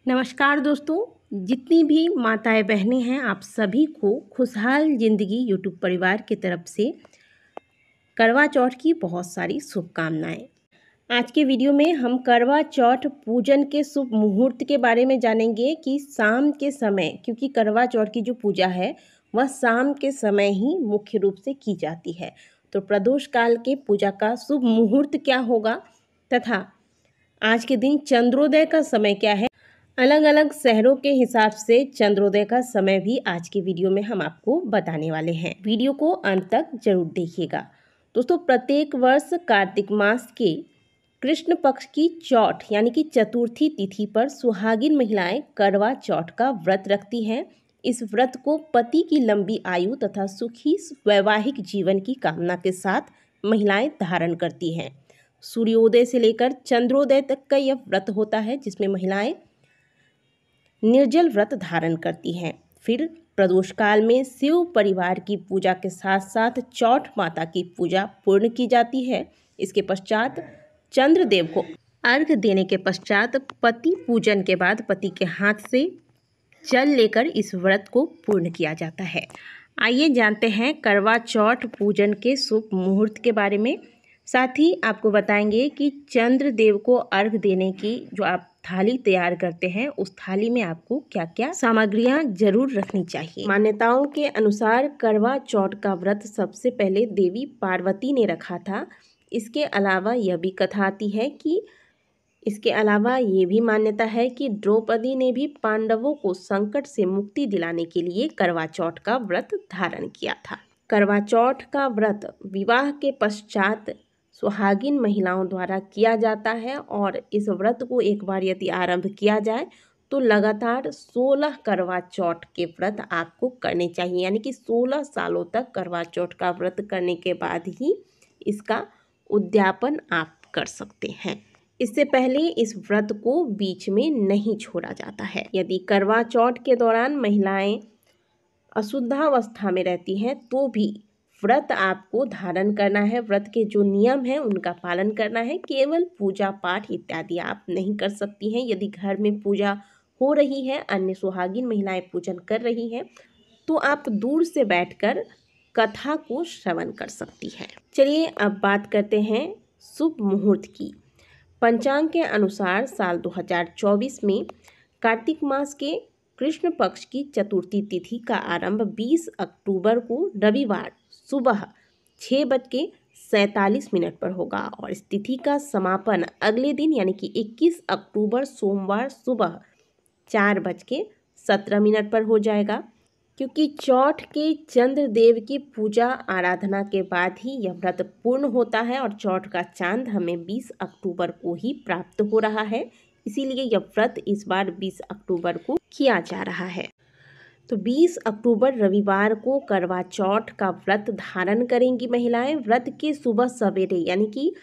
नमस्कार दोस्तों, जितनी भी माताएं बहनें हैं आप सभी को खुशहाल ज़िंदगी यूट्यूब परिवार की तरफ से करवा चौथ की बहुत सारी शुभकामनाएं। आज के वीडियो में हम करवा चौथ पूजन के शुभ मुहूर्त के बारे में जानेंगे कि शाम के समय, क्योंकि करवा चौथ की जो पूजा है वह शाम के समय ही मुख्य रूप से की जाती है, तो प्रदोष काल के पूजा का शुभ मुहूर्त क्या होगा तथा आज के दिन चंद्रोदय का समय क्या है। अलग अलग शहरों के हिसाब से चंद्रोदय का समय भी आज के वीडियो में हम आपको बताने वाले हैं। वीडियो को अंत तक जरूर देखिएगा। दोस्तों, प्रत्येक वर्ष कार्तिक मास के कृष्ण पक्ष की चौथ यानी कि चतुर्थी तिथि पर सुहागिन महिलाएं करवा चौथ का व्रत रखती हैं। इस व्रत को पति की लंबी आयु तथा सुखी वैवाहिक जीवन की कामना के साथ महिलाएं धारण करती हैं। सूर्योदय से लेकर चंद्रोदय तक का यह व्रत होता है, जिसमें महिलाएं निर्जल व्रत धारण करती हैं। फिर प्रदोष काल में शिव परिवार की पूजा के साथ साथ चौथ माता की पूजा पूर्ण की जाती है। इसके पश्चात चंद्रदेव को अर्घ्य देने के पश्चात पति पूजन के बाद पति के हाथ से जल लेकर इस व्रत को पूर्ण किया जाता है। आइए जानते हैं करवा चौथ पूजन के शुभ मुहूर्त के बारे में। साथ ही आपको बताएंगे कि चंद्रदेव को अर्घ्य देने की जो आप थाली तैयार करते हैं, उस थाली में आपको क्या क्या सामग्रियां जरूर रखनी चाहिए। मान्यताओं के अनुसार करवा चौथ का व्रत सबसे पहले देवी पार्वती ने रखा था। इसके अलावा यह भी कथा आती है कि ये भी मान्यता है कि द्रौपदी ने भी पांडवों को संकट से मुक्ति दिलाने के लिए करवा चौथ का व्रत धारण किया था। करवा चौथ का व्रत विवाह के पश्चात सुहागिन महिलाओं द्वारा किया जाता है और इस व्रत को एक बार यदि आरंभ किया जाए तो लगातार 16 करवा चौथ के व्रत आपको करने चाहिए, यानी कि 16 सालों तक करवा चौथ का व्रत करने के बाद ही इसका उद्यापन आप कर सकते हैं। इससे पहले इस व्रत को बीच में नहीं छोड़ा जाता है। यदि करवा चौथ के दौरान महिलाएं अशुद्धावस्था में रहती हैं तो भी व्रत आपको धारण करना है। व्रत के जो नियम हैं उनका पालन करना है। केवल पूजा पाठ इत्यादि आप नहीं कर सकती हैं। यदि घर में पूजा हो रही है, अन्य सुहागिन महिलाएं पूजन कर रही हैं, तो आप दूर से बैठकर कथा को श्रवण कर सकती हैं। चलिए अब बात करते हैं शुभ मुहूर्त की। पंचांग के अनुसार साल 2024 में कार्तिक मास के कृष्ण पक्ष की चतुर्थी तिथि का आरंभ 20 अक्टूबर को रविवार सुबह 6:47 पर होगा और इस तिथि का समापन अगले दिन यानी कि 21 अक्टूबर सोमवार सुबह 4:17 पर हो जाएगा। क्योंकि चौथ के चंद्रदेव की पूजा आराधना के बाद ही यह व्रत पूर्ण होता है और चौथ का चांद हमें 20 अक्टूबर को ही प्राप्त हो रहा है, इसीलिए यह व्रत इस बार 20 अक्टूबर को किया जा रहा है। तो 20 अक्टूबर रविवार को करवा चौथ का व्रत धारण करेंगी महिलाएं। व्रत के सुबह सवेरे यानी कि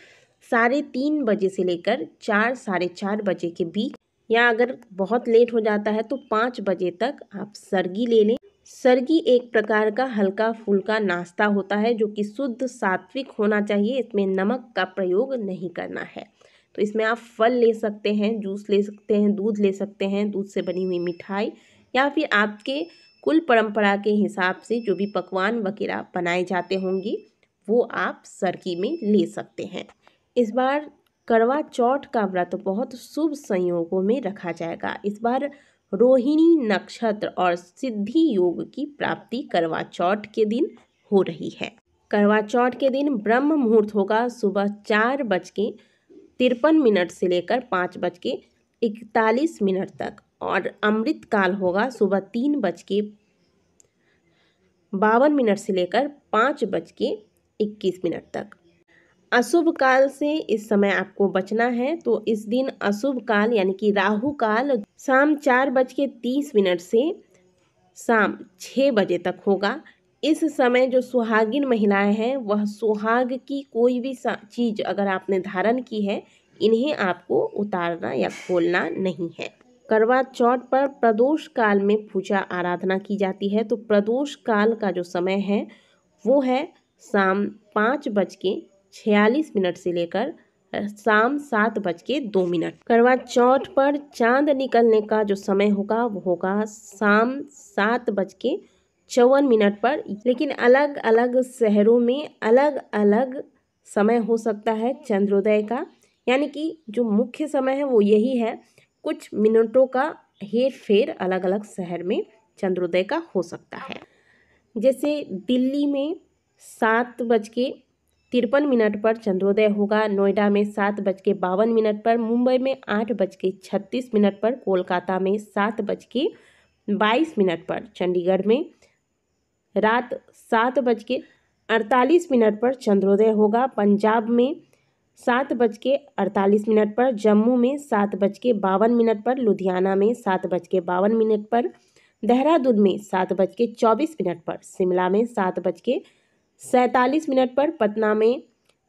3:30 बजे से लेकर 4 साढ़े 4 बजे के बीच, या अगर बहुत लेट हो जाता है तो 5 बजे तक आप सरगी ले लें। सरगी एक प्रकार का हल्का फुल्का नाश्ता होता है जो कि शुद्ध सात्विक होना चाहिए। इसमें नमक का प्रयोग नहीं करना है। तो इसमें आप फल ले सकते हैं, जूस ले सकते हैं, दूध ले सकते हैं, दूध से बनी हुई मिठाई, या फिर आपके कुल परंपरा के हिसाब से जो भी पकवान वगैरह बनाए जाते होंगे वो आप सरगी में ले सकते हैं। इस बार करवा चौथ का व्रत बहुत शुभ संयोगों में रखा जाएगा। इस बार रोहिणी नक्षत्र और सिद्धि योग की प्राप्ति करवा चौथ के दिन हो रही है। करवा चौथ के दिन ब्रह्म मुहूर्त होगा सुबह 4:53 से लेकर 5:41 तक और अमृत काल होगा सुबह 3:52 से लेकर 5:21 तक। अशुभ काल से इस समय आपको बचना है। तो इस दिन अशुभ काल यानी कि राहु काल शाम 4:30 से शाम 6 बजे तक होगा। इस समय जो सुहागिन महिलाएं हैं वह सुहाग की कोई भी चीज़ अगर आपने धारण की है, इन्हें आपको उतारना या खोलना नहीं है। करवा चौथ पर प्रदोष काल में पूजा आराधना की जाती है। तो प्रदोष काल का जो समय है वो है शाम 5:46 से लेकर शाम 7:02। करवा चौथ पर चांद निकलने का जो समय होगा वो होगा शाम 7:54 पर। लेकिन अलग अलग शहरों में अलग अलग समय हो सकता है चंद्रोदय का, यानी कि जो मुख्य समय है वो यही है। कुछ मिनटों का हेर फेर अलग अलग शहर में चंद्रोदय का हो सकता है। जैसे दिल्ली में 7:53 पर चंद्रोदय होगा, नोएडा में 7:52 पर, मुंबई में 8:36 पर, कोलकाता में 7:22 पर, चंडीगढ़ में रात 7:48 पर चंद्रोदय होगा, पंजाब में 7:48 पर, जम्मू में 7:52 पर, लुधियाना में 7:52 पर, देहरादून में 7:24 पर, शिमला में 7:47 पर, पटना में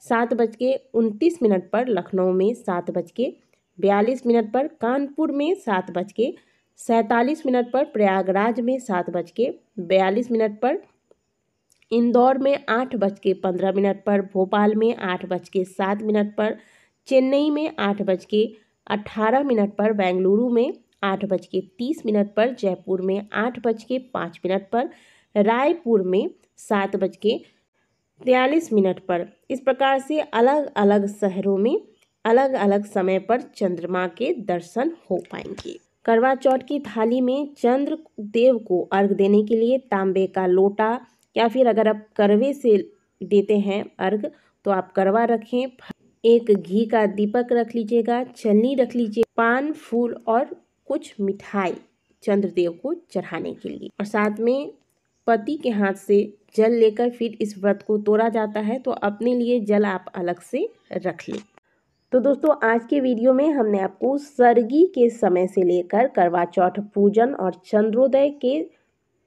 7:29 पर, लखनऊ में 7:42 पर, कानपुर में 7:47 पर, प्रयागराज में 7:42 पर, इंदौर में 8:15 पर, भोपाल में 8:07 पर, चेन्नई में 8:18 पर, बेंगलुरु में 8:30 पर, जयपुर में 8:05 पर, रायपुर में 7:43 पर। इस प्रकार से अलग अलग शहरों में अलग अलग समय पर चंद्रमा के दर्शन हो पाएंगे। करवा चौथ की थाली में चंद्र देव को अर्घ देने के लिए तांबे का लोटा, या फिर अगर आप करवे से देते हैं अर्घ तो आप करवा रखें, एक घी का दीपक रख लीजिएगा, चलनी रख लीजिए, पान फूल और कुछ मिठाई चंद्रदेव को चढ़ाने के लिए, और साथ में पति के हाथ से जल लेकर फिर इस व्रत को तोड़ा जाता है। तो अपने लिए जल आप अलग से रख लें। तो दोस्तों, आज के वीडियो में हमने आपको सरगी के समय से लेकर करवा चौथ पूजन और चंद्रोदय के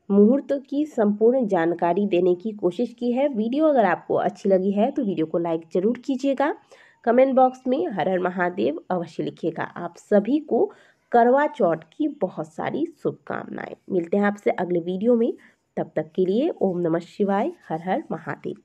मुहूर्त की संपूर्ण जानकारी देने की कोशिश की है। वीडियो अगर आपको अच्छी लगी है तो वीडियो को लाइक जरूर कीजिएगा, कमेंट बॉक्स में हर हर महादेव अवश्य लिखिएगा। आप सभी को करवा चौथ की बहुत सारी शुभकामनाएं। मिलते हैं आपसे अगले वीडियो में, तब तक के लिए ओम नमः शिवाय, हर हर महादेव।